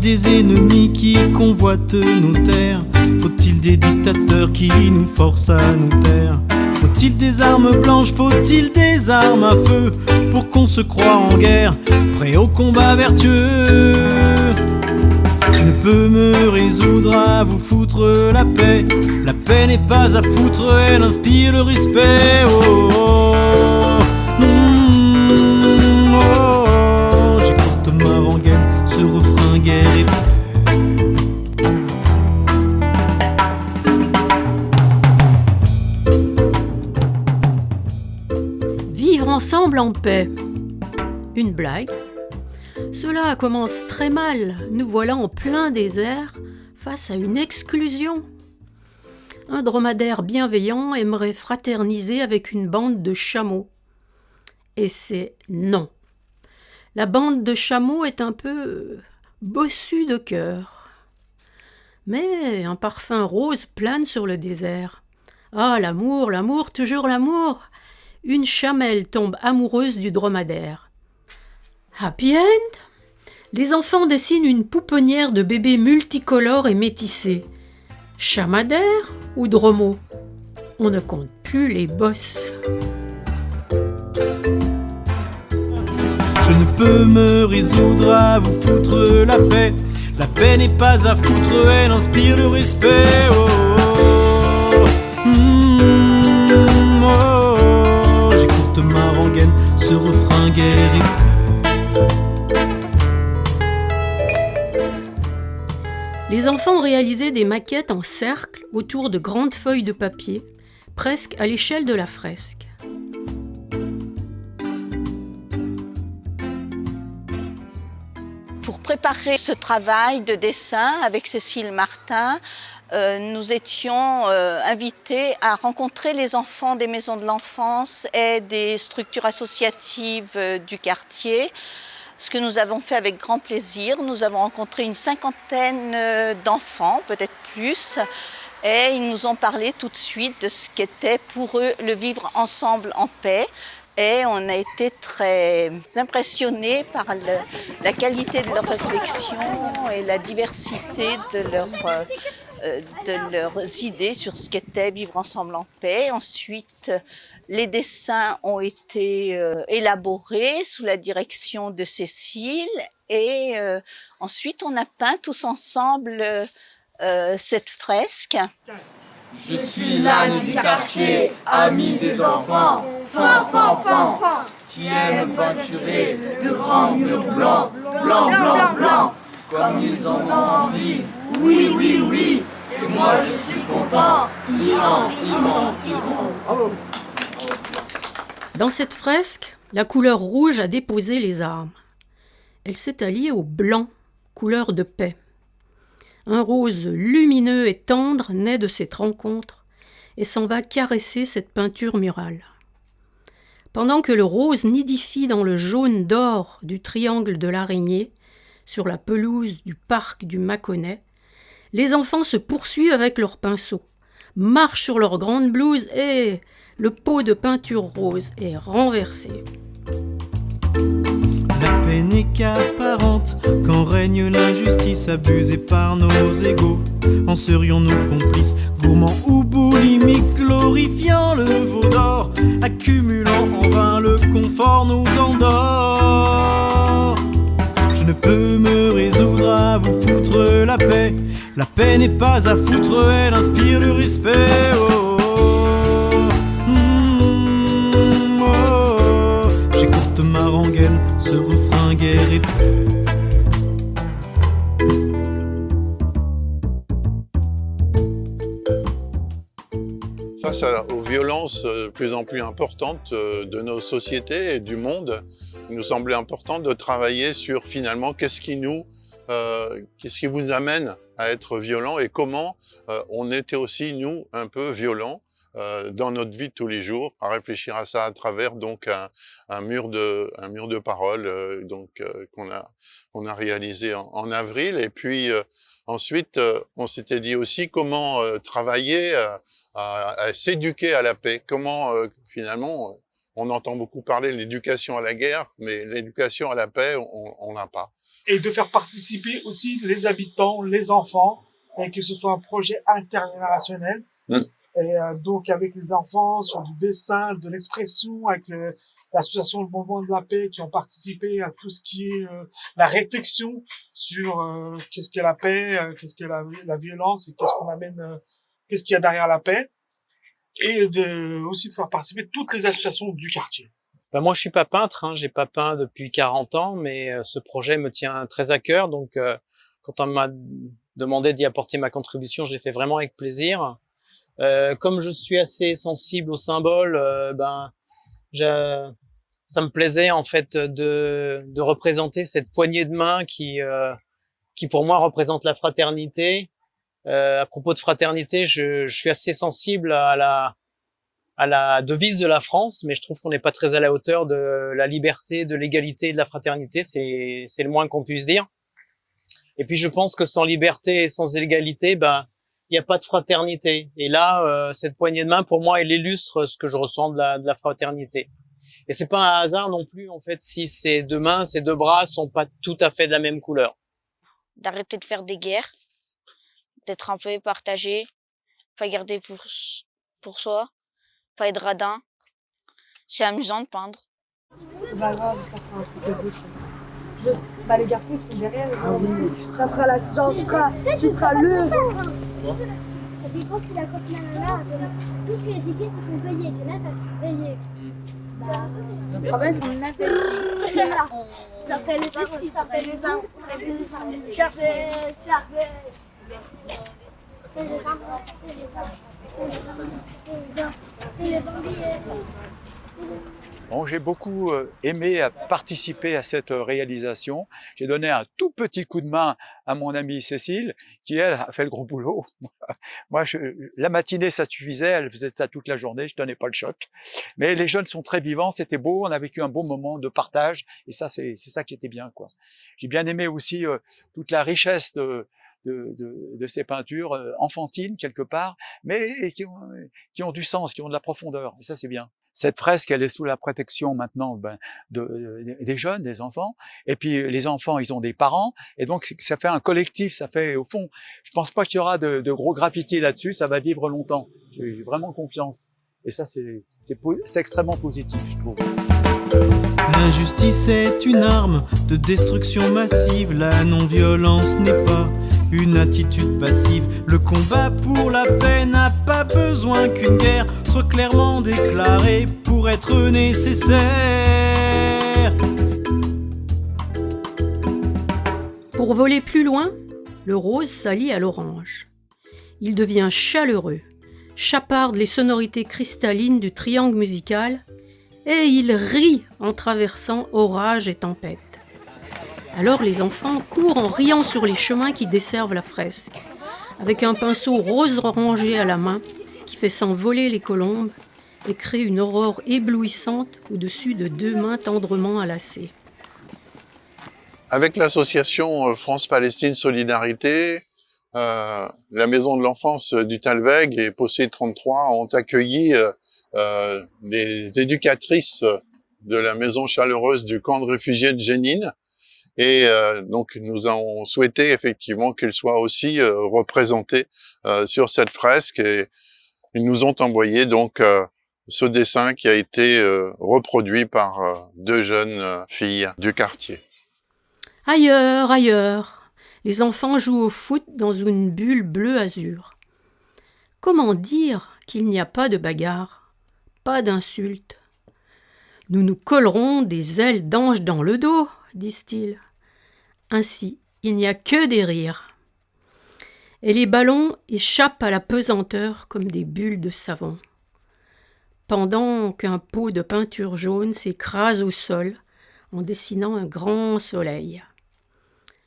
des ennemis qui convoitent nos terres? Faut-il des dictateurs qui nous forcent à nous taire? Faut-il des armes blanches, faut-il des armes à feu pour qu'on se croie en guerre, prêt au combat vertueux? Je ne peux me résoudre à vous foutre la paix. La paix n'est pas à foutre, elle inspire le respect. Oh, oh, oh. J'écoute ma rengaine, ce refrain guerre et paix. Vivre ensemble en paix. Une blague. Cela commence très mal. Nous voilà en plein désert face à une exclusion. Un dromadaire bienveillant aimerait fraterniser avec une bande de chameaux. Et c'est non. La bande de chameaux est un peu bossue de cœur. Mais un parfum rose plane sur le désert. Ah, l'amour, l'amour, toujours l'amour! Une chamelle tombe amoureuse du dromadaire. Happy end? Les enfants dessinent une pouponnière de bébés multicolores et métissés. Chamadaire ou dromo? On ne compte plus les bosses. Je ne peux me résoudre à vous foutre la paix. La paix n'est pas à foutre, elle inspire le respect. Oh, oh, oh. J'écoute ma rengaine, ce refrain guerre et paix. Les enfants ont réalisé des maquettes en cercle autour de grandes feuilles de papier, presque à l'échelle de la fresque. Pour préparer ce travail de dessin avec Cécile Martin, nous étions invités à rencontrer les enfants des maisons de l'enfance et des structures associatives du quartier. Ce que nous avons fait avec grand plaisir, nous avons rencontré une cinquantaine d'enfants, peut-être plus, et ils nous ont parlé tout de suite de ce qu'était pour eux le vivre ensemble en paix. Et on a été très impressionnés par la qualité de leur réflexion et la diversité de leurs idées sur ce qu'était vivre ensemble en paix. Ensuite, les dessins ont été élaborés sous la direction de Cécile et ensuite on a peint tous ensemble cette fresque. Je suis l'âne du quartier, ami des enfants, fan, qui aime peinturer de grands murs blancs, blanc, comme ils en ont envie. Oui, et moi je suis content. Iran. Dans cette fresque, la couleur rouge a déposé les armes. Elle s'est alliée au blanc, couleur de paix. Un rose lumineux et tendre naît de cette rencontre et s'en va caresser cette peinture murale. Pendant que le rose nidifie dans le jaune d'or du triangle de l'araignée, sur la pelouse du parc du Mâconnais, les enfants se poursuivent avec leurs pinceaux, marchent sur leurs grandes blouses et le pot de peinture rose est renversé. La paix n'est qu'apparente quand règne l'injustice abusée par nos égaux. En serions-nous complices, gourmands ou boulimiques, glorifiant le veau d'or, accumulant en vain le confort nous endort. Je ne peux me résoudre à vous foutre la paix. La paix n'est pas à foutre, elle inspire le respect. Oh, oh. J'écoute ma rengaine, ce refrain guerre et paix. Face aux violences de plus en plus importantes de nos sociétés et du monde, il nous semblait important de travailler sur finalement qu'est-ce qui vous amène à être violent et comment on était aussi nous un peu violents dans notre vie de tous les jours, à réfléchir à ça à travers donc un mur de paroles qu'on a réalisé en avril. Et puis ensuite on s'était dit aussi comment travailler à s'éduquer à la paix, comment finalement On entend beaucoup parler de l'éducation à la guerre, mais l'éducation à la paix, on n'a pas. Et de faire participer aussi les habitants, les enfants, et que ce soit un projet intergénérationnel. Et donc avec les enfants, sur du dessin, de l'expression, avec l'association Le Mouvement de la Paix qui ont participé à tout ce qui est la réflexion sur qu'est-ce qu'est la paix, qu'est-ce qu'est la violence et qu'est-ce qu'il y a derrière la paix. Et aussi de faire participer toutes les associations du quartier. Ben moi, je suis pas peintre, hein, j'ai pas peint depuis 40 ans, mais ce projet me tient très à cœur. Donc, quand on m'a demandé d'y apporter ma contribution, je l'ai fait vraiment avec plaisir. Comme je suis assez sensible aux symboles, ça me plaisait en fait de représenter cette poignée de main qui pour moi représente la fraternité. À propos de fraternité, je suis assez sensible à la devise de la France, mais je trouve qu'on n'est pas très à la hauteur de la liberté, de l'égalité et de la fraternité. C'est le moins qu'on puisse dire. Et puis je pense que sans liberté et sans égalité, il n'y a pas de fraternité. Et là, cette poignée de main, pour moi, elle illustre ce que je ressens de la fraternité. Et c'est pas un hasard non plus, en fait, si ces deux mains, ces deux bras sont pas tout à fait de la même couleur. D'arrêter de faire des guerres, d'être un peu partagé, pas garder pour soi, pas être radin. C'est amusant de peindre. C'est pas grave, ça fera un truc de bouche. Les garçons ils seront derrière. Ça fera la genre, tu seras le. Ça dépend si la coque nanana, toutes les étiquettes ils font veiller. Jenna t'as veillé. En fait, on a fait. Ça fait les armes, ça fait les armes, ça fait les armes. Chargez. C'est les armes, c'est les bandits. Bon, j'ai beaucoup aimé participer à cette réalisation. J'ai donné un tout petit coup de main à mon amie Cécile, qui elle a fait le gros boulot. Moi, la matinée, ça suffisait. Elle faisait ça toute la journée. Je donnais pas le choc. Mais les jeunes sont très vivants. C'était beau. On a vécu un beau moment de partage. Et ça, c'est ça qui était bien, quoi. J'ai bien aimé aussi toute la richesse de ces peintures enfantines quelque part, mais qui ont du sens, qui ont de la profondeur. Et ça, c'est bien. Cette fresque, elle est sous la protection maintenant des jeunes, des enfants. Et puis les enfants, ils ont des parents. Et donc ça fait un collectif. Ça fait, au fond, je pense pas qu'il y aura de gros graffitis là-dessus. Ça va vivre longtemps. J'ai vraiment confiance. Et ça, c'est extrêmement positif, je trouve. L'injustice est une arme de destruction massive. La non-violence n'est pas une attitude passive. Le combat pour la paix n'a pas besoin qu'une guerre soit clairement déclarée pour être nécessaire. Pour voler plus loin, le rose s'allie à l'orange. Il devient chaleureux, chaparde les sonorités cristallines du triangle musical et il rit en traversant orage et tempête. Alors les enfants courent en riant sur les chemins qui desservent la fresque, avec un pinceau rose-orangé à la main qui fait s'envoler les colombes et crée une aurore éblouissante au-dessus de deux mains tendrement enlacées. Avec l'association France-Palestine Solidarité, la Maison de l'Enfance du Talweg et Possé 33 ont accueilli des éducatrices de la maison chaleureuse du camp de réfugiés de Jenin. Et donc nous avons souhaité effectivement qu'elles soient aussi représentées sur cette fresque. Et ils nous ont envoyé donc ce dessin qui a été reproduit par deux jeunes filles du quartier. Ailleurs, ailleurs, les enfants jouent au foot dans une bulle bleu-azur. Comment dire qu'il n'y a pas de bagarre, pas d'insultes? Nous nous collerons des ailes d'ange dans le dos, disent-ils. Ainsi, il n'y a que des rires. Et les ballons échappent à la pesanteur comme des bulles de savon. Pendant qu'un pot de peinture jaune s'écrase au sol en dessinant un grand soleil.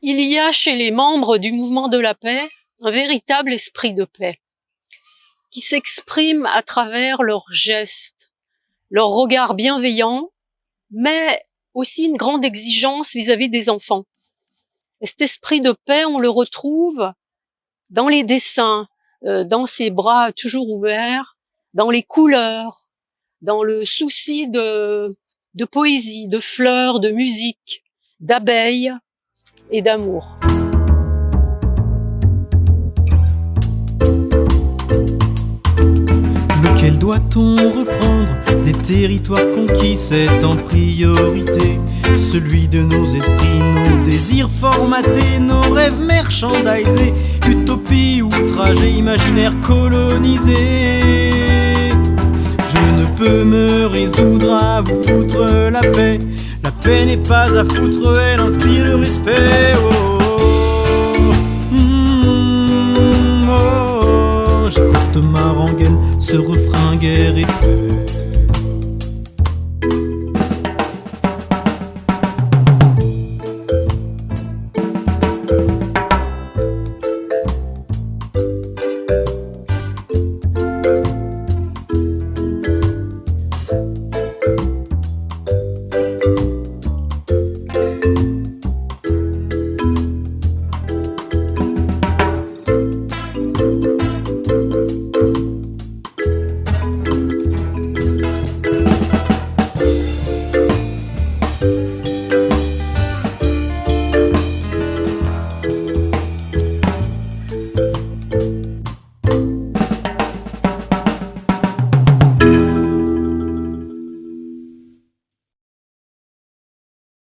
Il y a chez les membres du mouvement de la paix un véritable esprit de paix qui s'exprime à travers leurs gestes, leurs regards bienveillants, mais aussi une grande exigence vis-à-vis des enfants. Et cet esprit de paix, on le retrouve dans les dessins, dans ces bras toujours ouverts, dans les couleurs, dans le souci de poésie, de fleurs, de musique, d'abeilles et d'amour. Lequel doit-on reprendre des territoires conquis? C'est en priorité celui de nos esprits, nos désirs formatés, nos rêves merchandisés, utopie ou trajet imaginaire colonisé. Je ne peux me résoudre à vous foutre la paix. La paix n'est pas à foutre, elle inspire le respect. Oh, oh, j'écoute ma rengaine, ce refrain guerre et fait.